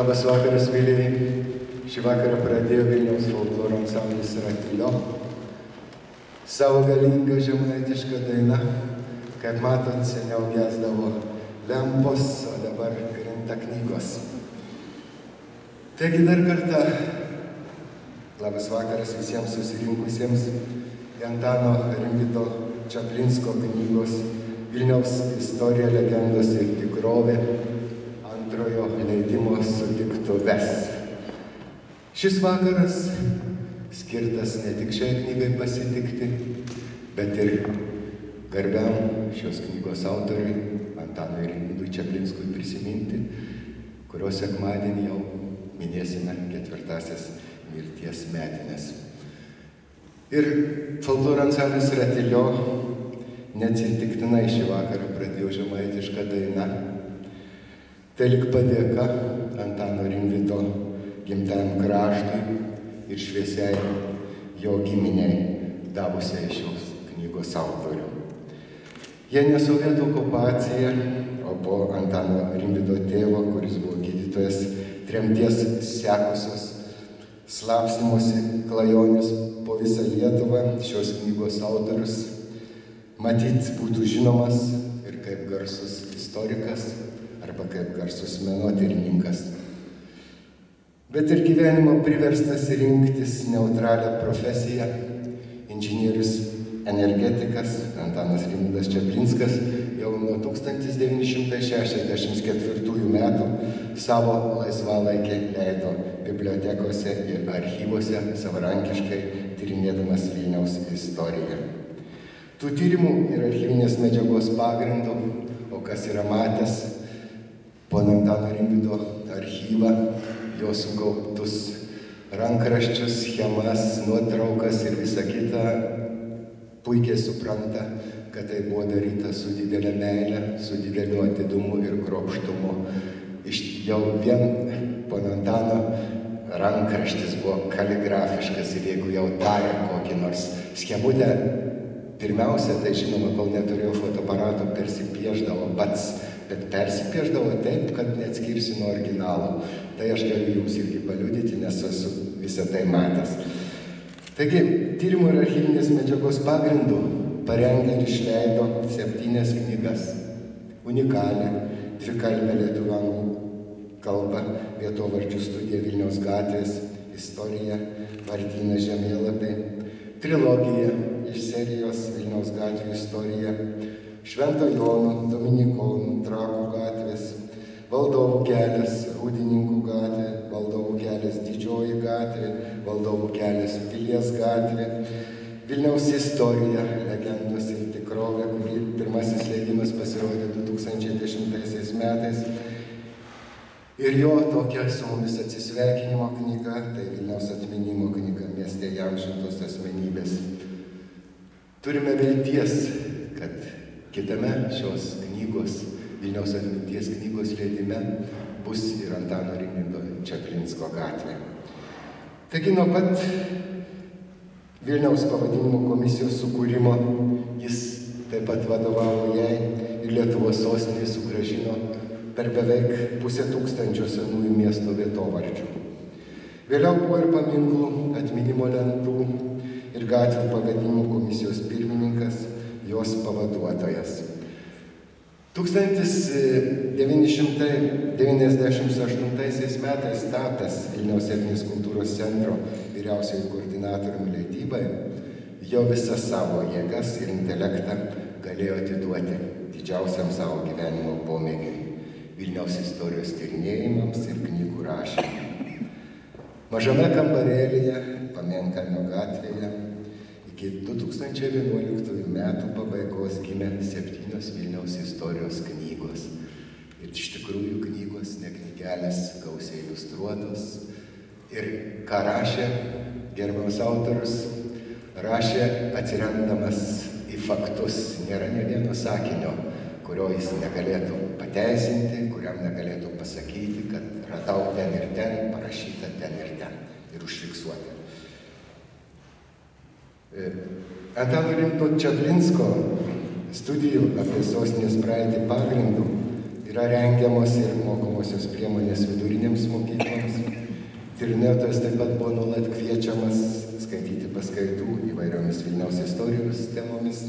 Labas vakaras, mėlyni. Šį vakarą pradėjo Vilniaus folkloro ansamblis Ratilio. Savo galingą žemaitišką dainą, kaip matot, seniau gesdavo lempos, o dabar krinta knygos. Taigi dar kartą labas vakaras visiems susirinkusiems į Antano Rimvydo Čaplinsko knygos Vilniaus istorija, legendos ir tikrovė antrojo leidimo sutiktuves. Šis vakaras skirtas ne tik šiai knygai pasitikti, bet ir garbiam šios knygos autoriui Antanui Rimvydui Čaplinskui prisiminti, kurio sekmadienį jau minėsime 4-asias mirties metines. Ir folkloro ansamblis Ratilio neatsitiktinai šį vakarą pradėjo žemaitišką dainą. Tai lyg padėka Antano Rimvydo gimtajam kraštui ir šviesiai jo giminiai davusiai šios knygos autorių. Jie ne sovietų okupacija, o po Antano Rimvydo tėvo, kuris buvo gydytojas, tremties sekusios slapstymosi klajonės po visą Lietuvą, šios knygos autorius matyt būtų žinomas ir kaip garsus istorikas arba kaip garsus menotyrininkas. Bet ir gyvenimo priverstas rinktis neutralią profesiją, inžinierius energetikas Antanas Rimvydas Čaplinskas jau nuo 1964 metų savo laisvalaikį leido bibliotekose ir archyvuose savarankiškai tyrinėdamas Vilniaus istoriją. Tų tyrimų ir archyvinės medžiagos pagrindų, o kas yra matęs pono Antano Rimvydo archyvą, jo sukauptus rankraščius, schemas, nuotraukas ir visą kitą, puikiai supranta, kad tai buvo daryta su didelė meile, su dideliu atidumu ir kruopštumu. Jau vien pono Antano rankraštis buvo kaligrafiškas ir jeigu jau darė kokį nors schemutę, pirmiausia, tai žinoma, kol neturėjau fotoaparato, persipieždavo pats, bet persipieždavo taip, kad neatskirsi nuo originalo. Tai aš galiu jums irgi paliudyti, nes esu visą tai matęs. Taigi, tyrimų ir archyvinės medžiagos pagrindų parengė ir išleido 7 knygas. Unikalią, dvikalbę lietuvių anglų kalbą, vietovardžių studija Vilniaus gatvės, istorija, vardynas žemėlapiai, trilogija iš serijos Vilniaus gatvių istorija, Švento Jono, Dominikonų, Trakų gatvės, Valdovų kelias, Rūdininkų gatvė, Valdovų kelias Didžioji gatvė, Valdovų kelias Pilies gatvė, Vilniaus istorija, legendos ir tikrovė, kuri pirmasis leidimas pasirodė 2010 metais. Ir jo tokia su mumis atsisveikinimo knyga, tai Vilniaus atminimo knyga mieste įamžintos asmenybės. Turime vilties, kad kitame šios knygos, Vilniaus atminties knygos leidime, bus ir Antano Rimvydo Čaplinsko gatvė. Taigi nuo pat Vilniaus pavadinimo komisijos sukūrimo jis taip pat vadovavo jai ir Lietuvos sostinė sugrąžino per beveik 500 senųjų miesto vietovardžių. Vėliau buvo ir paminklų, atminimo lentų ir gatvių pavadinimų komisijos pirmininkas, jos pavaduotojas. 1998 metais tapęs Vilniaus etninės kultūros centro vyriausiojo koordinatoriumi leidybai, jo visas savo jėgas ir intelektą galėjo atiduoti didžiausiam savo gyvenimo pomėgiui – Vilniaus istorijos tyrinėjimams ir knygų rašymui. Mažame kambarėlyje, Pamėnkalnio gatvėje, iki 2011 metų pabaigos gimė 7 Vilniaus istorijos knygos. Ir iš tikrųjų knygos, ne knygelės, gausiai iliustruotos. Ir ką rašė gerbiamas autorius, rašė atsiremdamas į faktus. Nėra nė vieno sakinio, kurio jis negalėtų pateisinti, kuriam negalėtų pasakyti, kad radau ten ir ten, parašyta ten ir užfiksuota. Antano Rimvydo Čaplinsko studijų apie sostinės praeitį pagrindų Yra rengiamos ir mokomosios priemonės vidurinėms mokykloms. Tyrinėtojas taip pat buvo nuolat kviečiamas skaityti paskaitų įvairiomis Vilniaus istorijos temomis.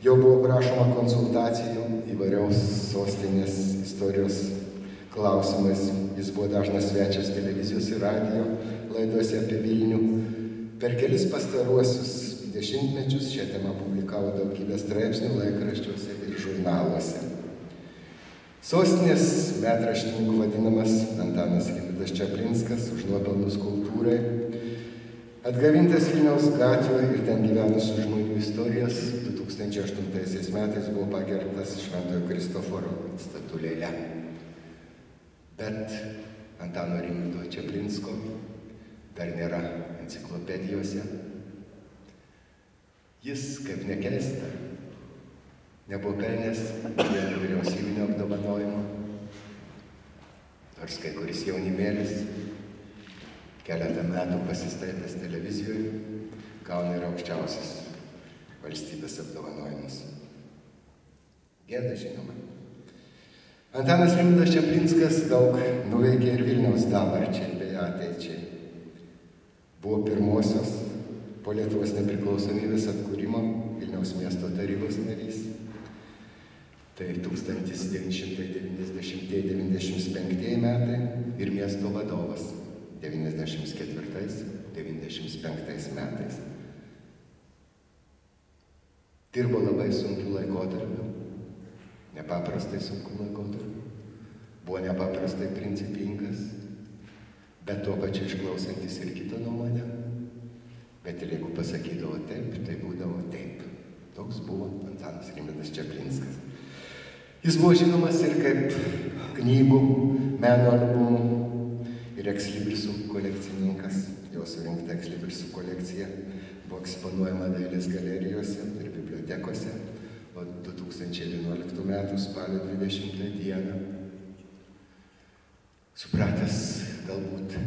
Jau buvo prašoma konsultacijų įvairiaus sostinės istorijos klausimais. Jis buvo dažnas svečias televizijos ir radijo laidose apie Vilnių. Per kelis pastaruosius dešimtmečius šią temą publikavo daugybę straipsnių laikraščiuose ir žurnaluose. Sostinės metraštininku vadinamas Antanas Rimvydas Čaplinskas už nuopelnus kultūrai, atgavintas Vilniaus gatvių ir ten gyvenusių žmonių istorijas 2008 metais buvo pagerbtas Šventojo Kristoforo statulėle. Bet Antano Rimvydo Čaplinsko dar nėra enciklopedijose. Jis, kaip nekeista, nebuvo pelnęs vieno vyriausybinio apdovanojimo, nors kai kuris jaunimėlis keletą metų pasistatęs televizijoje gauna ir aukščiausius valstybės apdovanojimus. Gėda, žinoma. Antanas Rimvydas Čaplinskas daug nuveikė ir Vilniaus dabarčiai bei ateičiai. Buvo pirmosios po Lietuvos nepriklausomybės atkūrimo Vilniaus miesto tarybos narys. Tai 1990–1995 metai ir miesto vadovas 1994–1995 metais. Dirbo labai sunkiu laikotarpiu, nepaprastai sunkiu laikotarpiu. Buvo nepaprastai principingas, bet tuo pačiu išklausantis ir kitą nuomonę. Bet ir jeigu pasakydavo taip, tai būdavo taip. Toks buvo Antanas Rimvydas Čaplinskas. Jis buvo žinomas ir kaip knygų, meno albumų ir ekslibrisų kolekcininkas. Jo surinkta ekslibrisų kolekcija buvo eksponuojama dailės galerijose ir bibliotekose, o 2011 m. spalio 20 dieną, supratęs galbūt,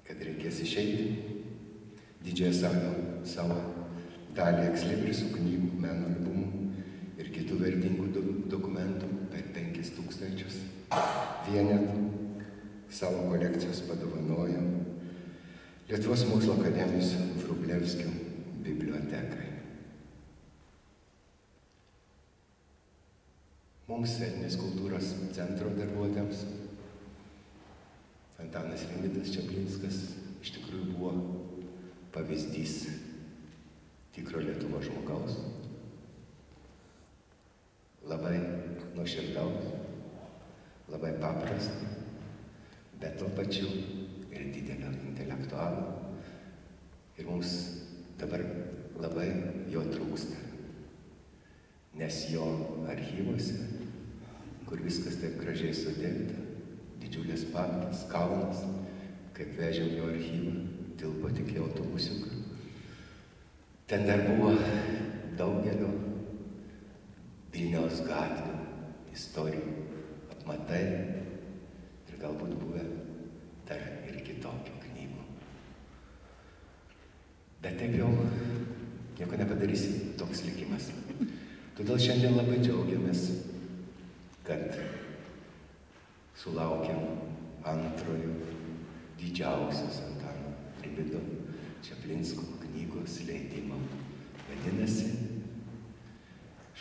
kad reikės išeiti, didžiąją savo dalį ekslibrisų knygų, meno albumų ir kitų vertingų dokumentų per 5000 vienetų savo kolekcijos padovanojo Lietuvos mokslo akademijos Vrublevskių bibliotekai. Mums etninės kultūros centro darbuotojams Antanas Rimvydas Čaplinskas iš tikrųjų buvo pavyzdys tikro Lietuvos žmogaus, labai nuoširdaus, labai paprasta, bet tuo pačiu ir didelio intelektualo. Ir mums dabar labai jo trūksta, nes jo archyvuose, kur viskas taip gražiai sudėta, didžiulės papės, kalnas, kaip vežiau jo archyvą, tilpo tik į autobusiuką. Ten dar buvo daugelio Vilniaus gatvių istorijų, apmatai ir galbūt buvę dar ir kitokių knygų. Bet taip jau nieko nepadarysi, toks likimas. Todėl šiandien labai džiaugiamės, kad sulaukėm antrojo didžiausios Antano Rimvydo Čaplinsko knygos leidimo. Vadinasi,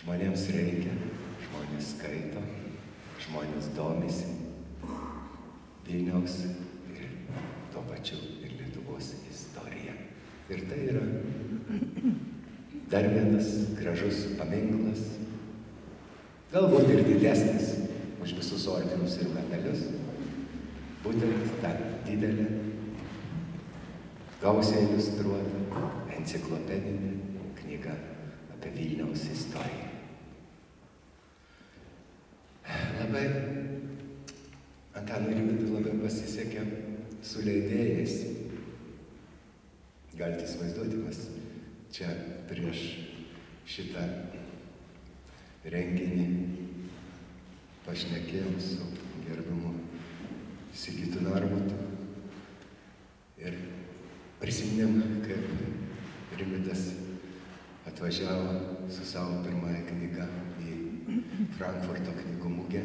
žmonėms reikia, žmonės skaito, žmonės domisi Vilniaus ir tuo pačiu ir Lietuvos istorija. Ir tai yra dar vienas gražus paminklas, galbūt ir didesnis už visus ordinus ir medalius, būtent ta didelė, gausiai iliustruota enciklopedinė knyga apie Vilniaus istoriją. Labai Antanui Rimvydui labai pasisekė su leidėjais. Galite įsivaizduoti, mes čia prieš šitą renginį pašnekėjom su gerbiamu Sigitu Narbutu ir prisiminėm, kaip Rimvydas atvažiavo su savo pirmąją knygą į Frankfurto knygų mugę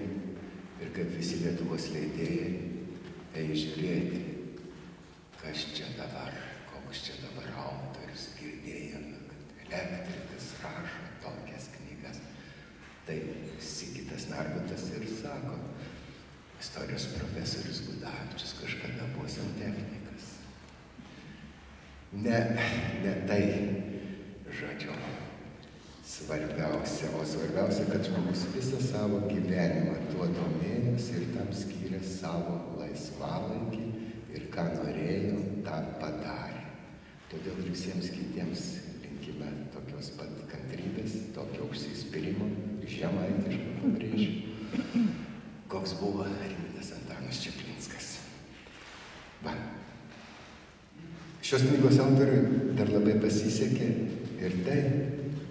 ir kaip visi Lietuvos leidėjai ėjo žiūrėti, kas čia dabar, koks čia dabar autorius, girdėjome, kad elektrikas rašo tokias knygas. Tai Sigitas Narbutas ir sako, istorijos profesorius Gudavičius kažkada buvo santechnikas. Ne tai, žodžiu, svarbiausia, o svarbiausia, kad žmogus visą savo gyvenimą tuo domėjosi ir tam skyrė savo laisvalaikį ir ką norėjo, tą padarė. Todėl ir visiems kitiems linkime tokios pat kantrybės, tokio užsispyrimo, žemaitiško pabrėžiu, koks buvo Rimvydas Antanas Čaplinskas. Va. Šios knygos autoriui dar labai pasisekė ir tai,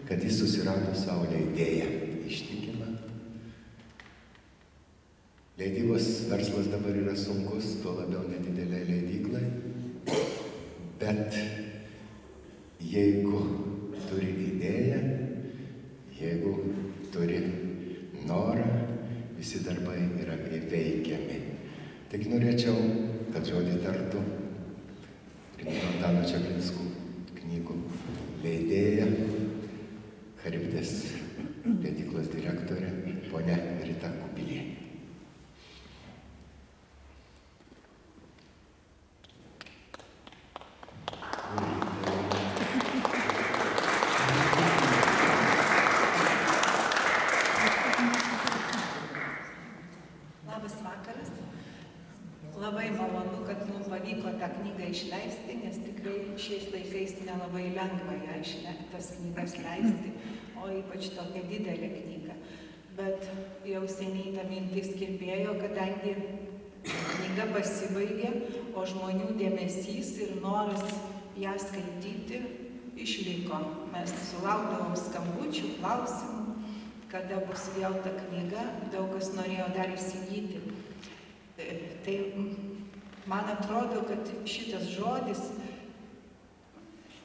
kad jis susirado savo leidėją ištikimą. Leidybos verslas dabar yra sunkus, tuo labiau nedidelė leidyklai, bet jeigu turi idėją, jeigu turi norą, visi darbai yra įveikiami. Tik norėčiau, kad žodį tartų Rimvydo Antano Čaplinsko knygų leidėja, Charibdės leidyklos direktorė, ponia Rita Kubilienė. Labas vakaras. Labai malonu, kad mums pavyko tą knygą išleisti, nes tikrai šiais laikais nelabai lengva tas knygas leisti, o ypač tokia didelė knyga. Bet jau seniai ta mintis kirbėjo, kadangi knyga pasibaigė, o žmonių dėmesys ir noras ją skaityti išliko. Mes sulaukdavom skambučių, klausimų, kada bus vėl ta knyga, daug kas norėjo dar įsigyti. Tai man atrodo, kad šitas žodis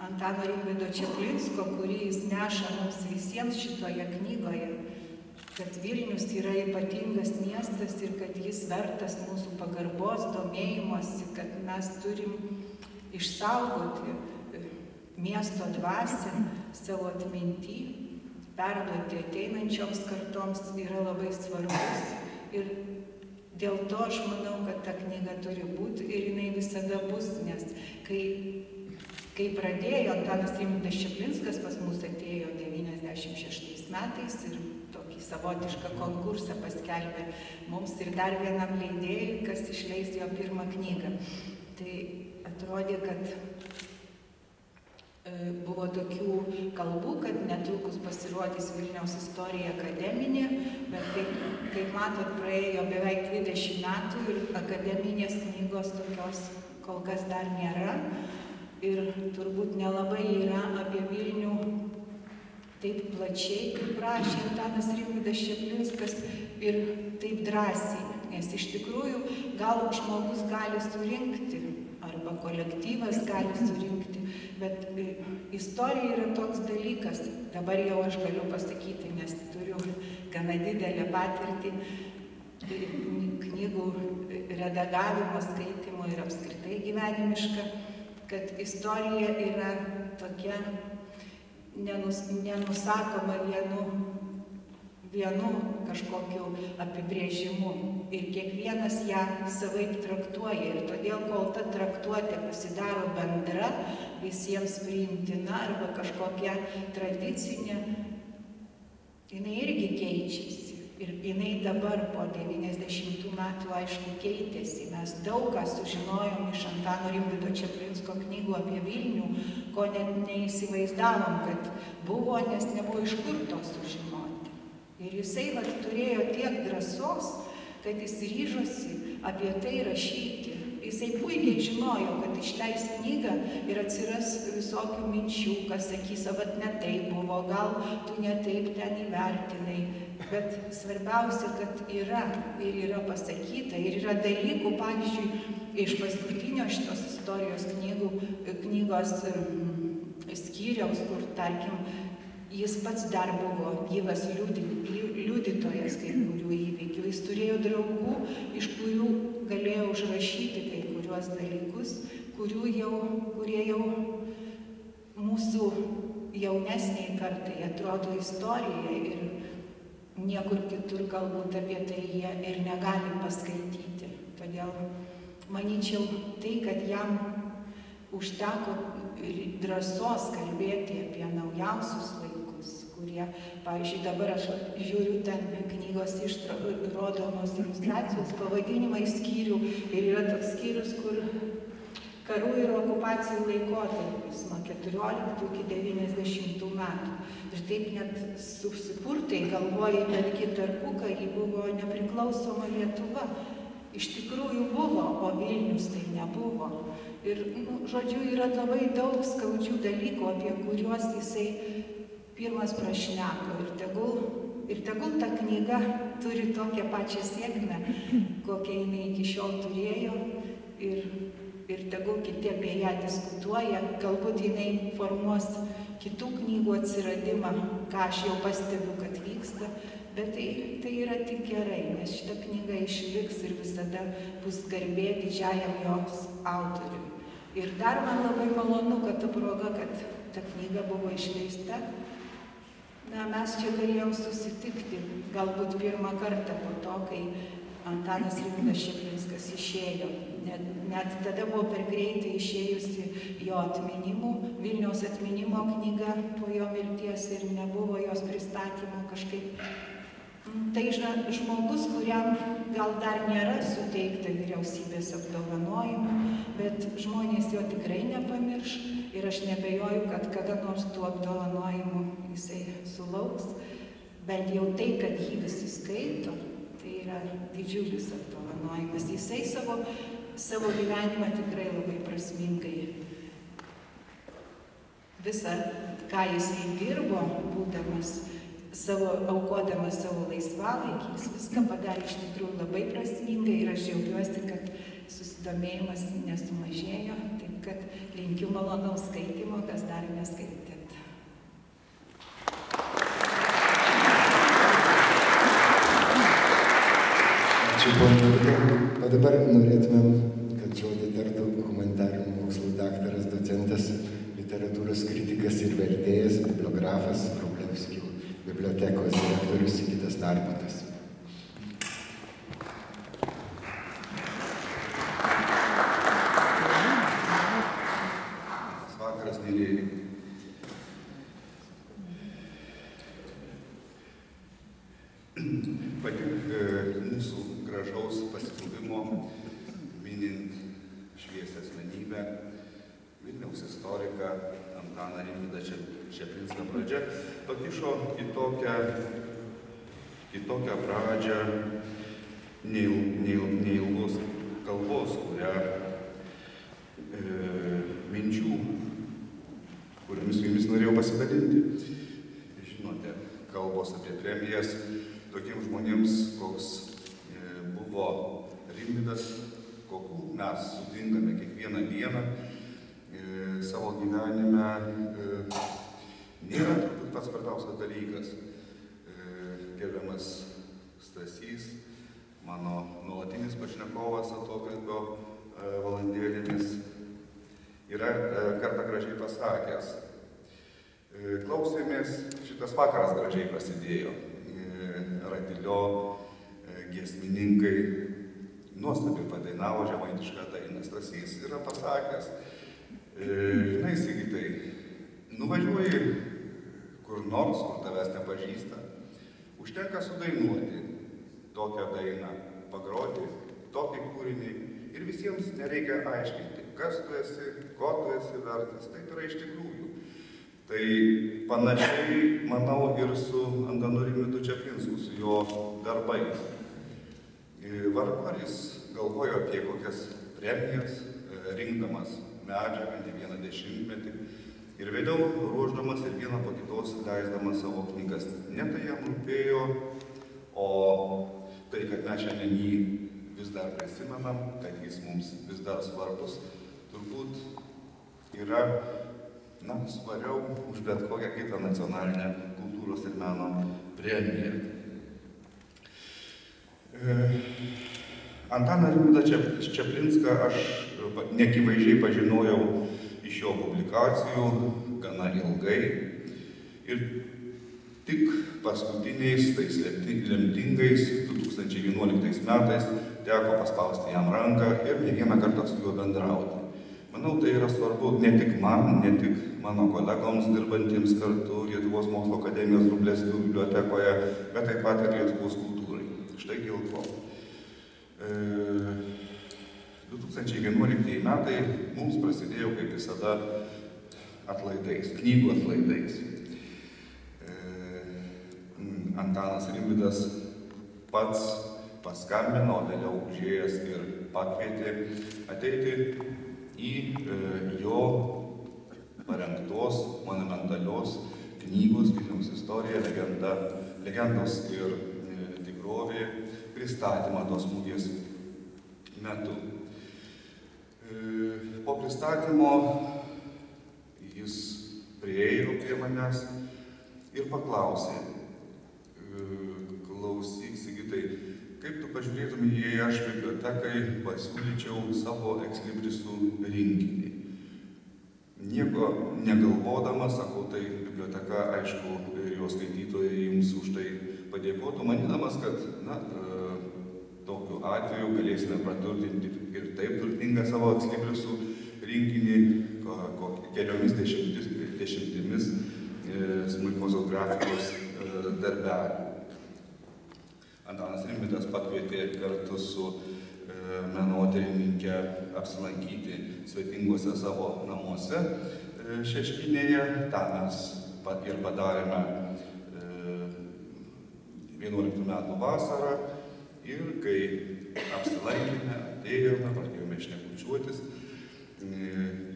Antano Rimvydo Čaplinsko, kurį jis neša mums visiems šitoje knygoje, kad Vilnius yra ypatingas miestas ir kad jis vertas mūsų pagarbos, domėjimosi, kad mes turim išsaugoti miesto dvasią savo atminty, perduoti ateinančioms kartoms yra labai svarbus. Ir dėl to aš manau, kad ta knyga turi būti ir jinai visada bus, nes kai pradėjo Antanas Rimvydas Čaplinskas, pas mus atėjo 96 metais ir tokį savotišką konkursą paskelbė mums ir dar vienam leidėjui, kas išleis jo pirmą knygą. Tai atrodė, kad buvo tokių kalbų, kad netrukus pasirodys Vilniaus istorija akademinė, bet kaip matot, praėjo beveik 20 metų ir akademinės knygos tokios kol kas dar nėra. Ir turbūt nelabai yra apie Vilnių taip plačiai, kaip rašė Antanas Rimvydas Čaplinskas ir taip drąsiai. Nes iš tikrųjų gal žmogus gali surinkti arba kolektyvas gali surinkti, bet istorija yra toks dalykas, dabar jau aš galiu pasakyti, nes turiu gana didelę patirtį knygų redagavimo, skaitimo ir apskritai gyvenimiška, kad istorija yra tokia nenusakoma vienu kažkokiu apibrėžimu ir kiekvienas ją savaip traktuoja ir todėl, kol ta traktuotė pasidaro bendra, visiems priimtina arba kažkokia tradicinė, jinai irgi keičiasi ir jinai dabar po 90 metų aišku keitėsi. Mes daug ką sužinojom iš Antano Rimvydo Čaplinsko knygų apie Vilnių, ko net neįsivaizdavom, kad buvo, nes nebuvo iš kur to sužinoti. Ir jisai turėjo tiek drąsos, kad jis ryžosi apie tai rašyti. Jisai puikiai žinojo, kad išleis knygą ir atsiras visokių minčių, kas sakys, vat ne taip buvo, gal tu ne taip ten įvertinai. Bet svarbiausia, kad yra pasakyta ir yra dalykų, pavyzdžiui, iš paskutinio šitos istorijos knygos skyriaus, kur, tarkim, Jis pats dar buvo gyvas liudytojas kai kurių įvykių. Jis turėjo draugų, iš kurių galėjo užrašyti kai kuriuos dalykus, kurie jau mūsų jaunesniai kartai atrodo istorija ir niekur kitur galbūt apie tai jie ir negali paskaityti. Todėl manyčiau tai, kad jam užteko drąsos kalbėti apie naujausius laikus, kurie, pavyzdžiui, dabar aš žiūriu ten knygos rodomos iliustracijos pavadinimai skyrių ir yra toks skyrius, kur karų ir okupacijų laikotarpis nuo 14 iki 90 metų. Ir taip net susipurtai galvoji, betgi tarpukarį buvo nepriklausoma Lietuva. Iš tikrųjų buvo, o Vilnius tai nebuvo. Ir, žodžiu, yra labai daug skaudžių dalykų, apie kuriuos jisai pirmas prašneko. Ir tegul ta knyga turi tokią pačią sėkmę, kokią jinai iki šiol turėjo. Ir tegul kiti apie ją diskutuoja, galbūt jinai formuos kitų knygų atsiradimą, ką aš jau pastebiu, kad vyksta. Bet tai yra tik gerai, nes šita knyga išliks ir visada bus garbė didžiajam jos autoriui. Ir dar man labai malonu, kad ta proga, kad ta knyga buvo išleista. Mes čia galėjom susitikti, galbūt pirmą kartą po to, kai Antanas Rimvydas Čeplinskas išėjo. Net tada buvo per greitai išėjusi jo atminimų, Vilniaus atminimo knyga po jo mirties ir nebuvo jos pristatymo kažkaip. Tai žmogus, kuriam gal dar nėra suteikta vyriausybės apdovanojimų, bet žmonės jo tikrai nepamirš ir aš nebejoju, kad kada nors tų apdovanojimų jisai sulauks. Bent jau tai, kad jį visi skaito, tai yra didžiulis apdovanojimas. Jisai savo gyvenimą tikrai labai prasmingai. Visa, ką jisai dirbo, būdamas aukodamas savo laisvalaikį, jis viską padarė iš tikrųjų labai prasmingai ir aš džiaugiuosi, kad susidomėjimas nesumažėjo, taip kad linkiu malonaus skaitymo, kas dar neskaitėt. Ačiū, ponė. O dabar norėtumėm, kad žodį tartų humanitarinių mokslų daktaras, docentas, literatūros kritikas ir vertėjas, bibliografas, Vrublevskių bibliotekos direktorius Sigitas Narbutas. Vakaras, mėlyjeji. Pati mūsų gražaus pasibuvimo, minint šviesią asmenybę, Vilniaus istoriką Antaną Rimvydą Čeplinską pradžia pakišo į tokią pradžią neilgos kalbos, minčių, kuriomis su jumis norėjau pasidalinti. Žinote, kalbos apie premijas tokiems žmonėms, koks buvo Rimvydas, kokių mes sutinkame kiekvieną dieną savo gyvenime, nėra turbūt pats svarbiausias dalykas. Gerbiamas Stasys, mano nuolatinis pašnekovas atokalbio valandėlėmis, yra kartą gražiai pasakęs. Klausėmės, šitas vakaras gražiai prasidėjo. Radilio giesmininkai nuostabiai padainavo žemaitišką dainą. Stasys yra pasakęs, žinai, Sigitai, nuvažiuoji kur nors, kur tavęs nepažįsta, užtenka sudainuoti tokią dainą, pagroti tokį kūrinį ir visiems nereikia aiškinti, kas tu esi, ko tu esi vertas. Tai yra iš tikrųjų. Tai panašiai, manau, ir su Antanu Rimvydu Čeplinsku, su jo darbais. Vargu ar jis galvojo apie kokias premijas, rinkdamas medžiagą ne vieną dešimtmetį ir vėliau ruošdamas ir vieną po kitos leisdamas savo knygas. Ne tai jam rūpėjo, o tai, kad mes šiandien jį vis dar prisimenam, kad jis mums vis dar svarbus, turbūt yra svariau už bet kokią kitą nacionalinę kultūros ir meno premiją. Antaną Rimvydą Čeplinską aš neakivaizdžiai pažinojau iš jo publikacijų gana ilgai ir tik paskutiniais, tais lemtingais 2011 metais teko paspausti jam ranką ir ne vieną kartą su juo bendrauti. Manau, tai yra svarbu ne tik man, ne tik mano kolegoms dirbantiems kartu Lietuvos mokslo akademijos Vrublevskių bibliotekoje, bet taip pat ir Lietuvos kultūrai. Štai dėl ko. 2011 metai mums prasidėjo, kaip visada, atlaidais, knygų atlaidais. Antanas Rimvydas pats paskambino, vėliau užėjęs ir pakvietė ateiti į jo parengtos monumentalios knygos Vilniaus istorija, legendos ir tikrovė pristatymą tos mugės metu. Po pristatymo jis priėjo prie manęs ir paklausė: klausyk, Sigitai, kaip tu pažiūrėtum, jei aš bibliotekai pasiūlyčiau savo ekslibrisų rinkinį? Nieko negalvodama, sakau, tai biblioteka, aišku, ir jos skaitytojai jums už tai padėkotų, manydamas, kad, tokiu atveju galėsime praturtinti ir taip turtingą savo ekslibrisų rinkinį keliomis dešimtimis smulkiosios grafikos darbelių. Antanas Rimvydas pakvietė kartu su menotyrininkė apsilankyti svetinguose savo namuose Šeškinėje. Ta mes ir padarėme 11 metų vasarą ir kai apsilankėme, atėjome, pradėjome šnekučiuotis,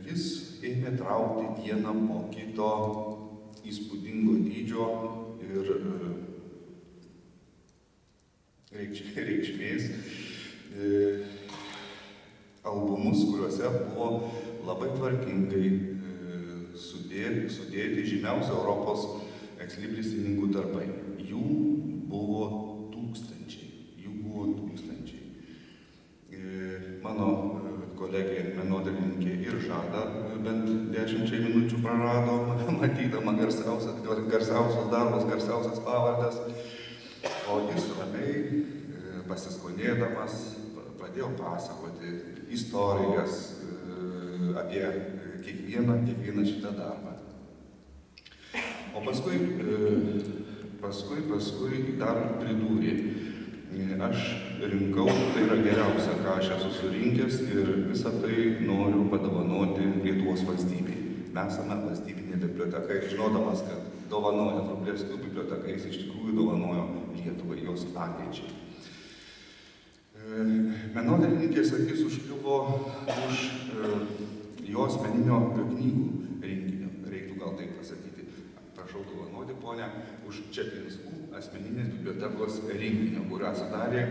jis ėmė traukti vieną po kito įspūdingo dydžio ir reikšmės albumus, kuriuose buvo labai tvarkingai sudėti žymiausi Europos ekslibrisininkų darbai. Jų buvo tūkstančiai. Mano kolegė menotyrininkė ir žada bent 10 minučių prarado, matydama garsiausius darbus, garsiausias pavardes. O jis ramiai, pasiskonėdamas, pradėjo pasakoti istorijas apie kiekvieną šitą darbą. O paskui dar pridūrė: aš rinkau, tai yra geriausia, ką aš esu surinkęs ir visą tai noriu padovanoti Lietuvos valstybei. Mes esame valstybinė biblioteka ir žinodamas, kad dovanoja Vrublevskių biblioteka, jis iš tikrųjų dovanojo Lietuvai, jos ateičiai. Menotyrininkės akis užkliuvo už jo asmeninio knygų rinkinio, reiktų gal taip pasakyti, prašau dovanoti, ponia, už Čeplinskų asmeninės bibliotekos rinkinio, kurią sudarė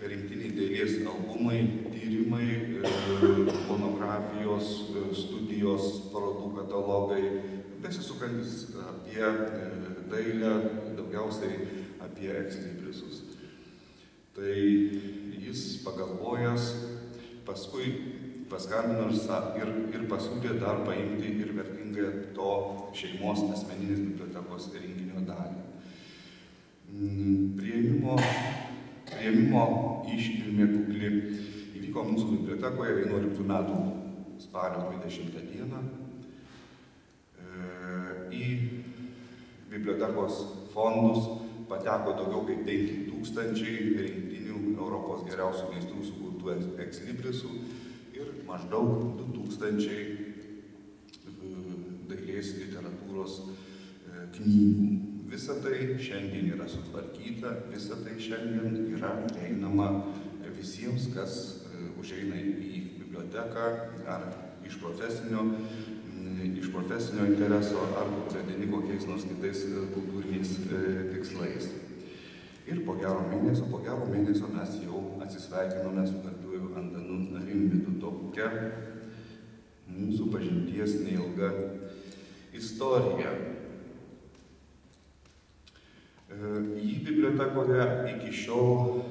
rinktiniai dailės albumai, tyrimai, monografijos, studijos, parodų katalogai, besisukantis apie dailę, daugiausiai apie ekslibrisus. Tai jis pagalvojęs, paskui paskambino ir pasiūlė dar paimti ir vertingą to šeimos asmeninės bibliotekos rinkinio dalį. Priėmimo iškilmė kukli įvyko mūsų bibliotekoje 11 metų spalio 20 dieną. Į bibliotekos fondus pateko daugiau kaip 5000 rinktinių Europos geriausių meistrų sukurtų ekslibrisų ir maždaug 2000 dailės literatūros knygų. Visa tai šiandien yra sutvarkyta, visa tai šiandien yra prieinama visiems, kas užeina į biblioteką ar iš profesinio intereso ar vedini kokiais nors kitais kultūriniais tikslais. Ir po gero mėnesio mes jau atsisveikinome su garbiuoju Antanu Rimvydu. Tokia mūsų pažinties neilga istoriją. Jį bibliotekoje iki šiol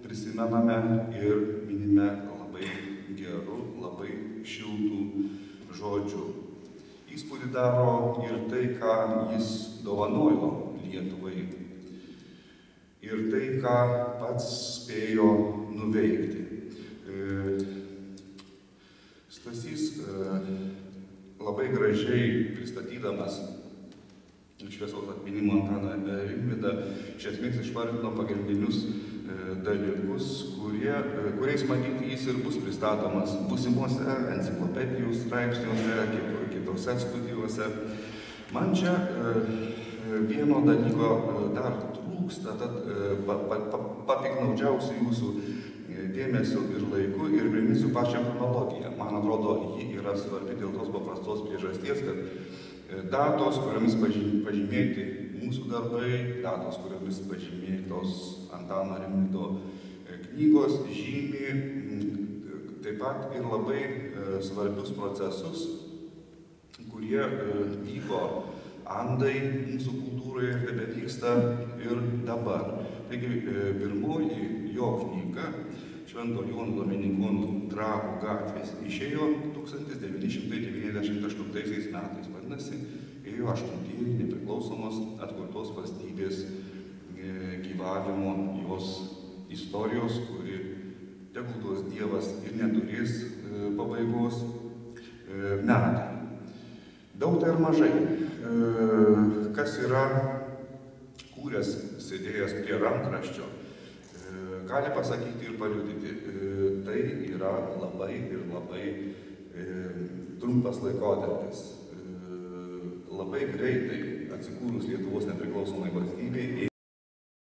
prisimename ir minime labai gerų, labai šiltų žodžių. Įspūdį daro ir tai, ką jis dovanojo Lietuvai. Ir tai, ką pats spėjo nuveikti. Stasys labai gražiai pristatydamas šviesaus atminimo Antaną Rimvydą iš esmės išvardino pagrindinius dalykus, kuriais matyti jis ir bus pristatomas būsimuose enciklopedijų straipsniuose, kitose studijose. Man čia vieno dalyko dar trūksta, tad papiknaudžiausiu jūsų dėmesiu ir laiku ir priminsiu pačią chronologiją. Man atrodo, ji yra svarbi dėl tos paprastos priežasties, kad datos, kuriomis pažymėti mūsų darbai, datos, kuriomis pažymėtos Antano Rimvydo knygos, žymi taip pat ir labai svarbius procesus, kurie vyko andai mūsų kultūroje ir tebevyksta ir dabar. Taigi, pirmoji jo knyga Švento Jono Dominikonų Trakų gatvės išėjo 1998 metais, vadinasi, ėjo 8-ieji nepriklausomos atkurtos valstybės gyvavimo jos istorijos, kuri tegul duos Dievas ir neturės pabaigos metai. Daug tai ir mažai. Kas yra kūręs, sėdėjęs prie rankraščio, gali pasakyti ir paliudyti. Tai yra labai ir labai trumpas laikotarpis. Labai greitai atsikūrus Lietuvos nepriklausomai valstybei